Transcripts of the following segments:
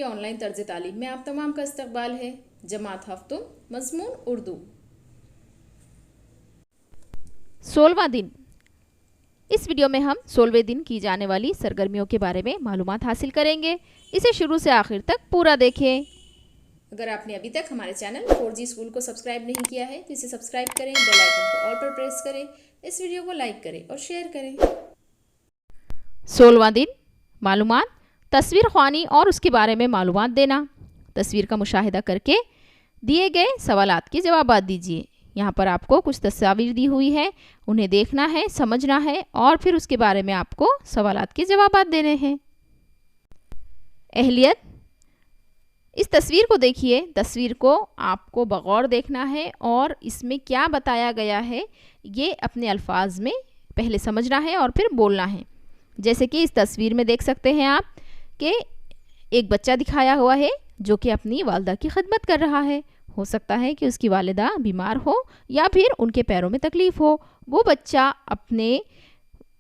के ऑनलाइन तर्ज तालीम में आप तमाम का इस्तकबाल है। जमात हफ्तुम मज़मून उर्दू। 16वां दिन। इस वीडियो में हम 16वें दिन की जाने वाली सरगर्मियों के बारे में मालूमात हासिल करेंगे। इसे शुरू से आखिर तक पूरा देखें। अगर आपने अभी तक हमारे चैनल 4G स्कूल को सब्सक्राइब नहीं किया है तो इसे सब्सक्राइब करें, बेल आइकन को ऑल पर प्रेस करें, इस वीडियो को लाइक करें और शेयर करें। 16वां दिन। मालूमात। तस्वीर ख्वानी और उसके बारे में मालूमात देना। तस्वीर का मुशाहिदा करके दिए गए सवालात के जवाबात दीजिए। यहाँ पर आपको कुछ तस्वीर दी हुई है, उन्हें देखना है, समझना है और फिर उसके बारे में आपको सवालात के जवाबात देने हैं। अहलियत। इस तस्वीर को देखिए। तस्वीर को आपको बगौर देखना है और इसमें क्या बताया गया है ये अपने अल्फाज में पहले समझना है और फिर बोलना है। जैसे कि इस तस्वीर में देख सकते हैं आप कि एक बच्चा दिखाया हुआ है जो कि अपनी वालिदा की खिदमत कर रहा है। हो सकता है कि उसकी वालिदा बीमार हो या फिर उनके पैरों में तकलीफ़ हो। वो बच्चा अपने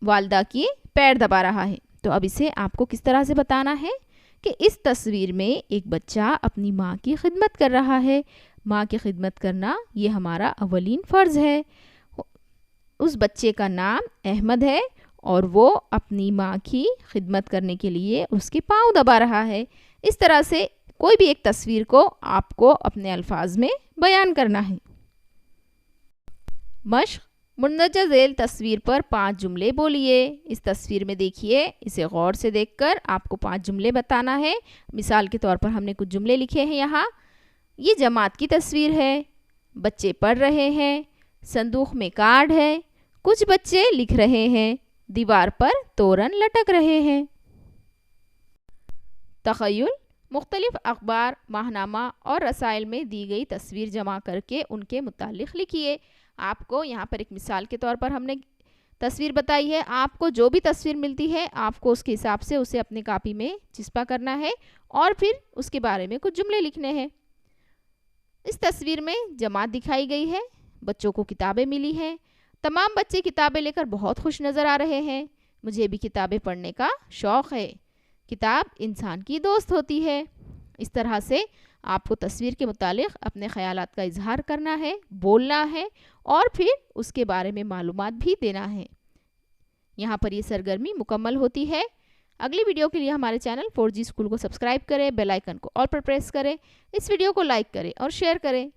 वालिदा की पैर दबा रहा है। तो अब इसे आपको किस तरह से बताना है कि इस तस्वीर में एक बच्चा अपनी माँ की खिदमत कर रहा है। माँ की खिदमत करना ये हमारा अवलीन फ़र्ज़ है। उस बच्चे का नाम अहमद है और वो अपनी माँ की खिदमत करने के लिए उसके पाँव दबा रहा है। इस तरह से कोई भी एक तस्वीर को आपको अपने अल्फाज में बयान करना है। मश्क। मुंदरजा झेल तस्वीर पर 5 जुमले बोलिए। इस तस्वीर में देखिए, इसे गौर से देखकर आपको 5 जुमले बताना है। मिसाल के तौर पर हमने कुछ जुमले लिखे हैं यहाँ। ये जमात की तस्वीर है, बच्चे पढ़ रहे हैं, संदूक में कार्ड है, कुछ बच्चे लिख रहे हैं, दीवार पर तोरण लटक रहे हैं। तख़य्युल। मुख्तलिफ अखबार, माहनामा और रसाइल में दी गई तस्वीर जमा करके उनके मुतालिक लिखिए। आपको यहाँ पर एक मिसाल के तौर पर हमने तस्वीर बताई है। आपको जो भी तस्वीर मिलती है आपको उसके हिसाब से उसे अपनी कापी में चिस्पा करना है और फिर उसके बारे में कुछ जुमले लिखने हैं। इस तस्वीर में जमात दिखाई गई है, बच्चों को किताबें मिली हैं। तमाम बच्चे किताबें लेकर बहुत खुश नज़र आ रहे हैं। मुझे भी किताबें पढ़ने का शौक़ है। किताब इंसान की दोस्त होती है। इस तरह से आपको तस्वीर के मुतालिक अपने ख़यालात का इजहार करना है, बोलना है और फिर उसके बारे में मालूमात भी देना है। यहाँ पर ये सरगर्मी मुकम्मल होती है। अगली वीडियो के लिए हमारे चैनल 4G स्कूल को सब्सक्राइब करें, बेल आइकन को ऑल पर प्रेस करें, इस वीडियो को लाइक करें और शेयर करें।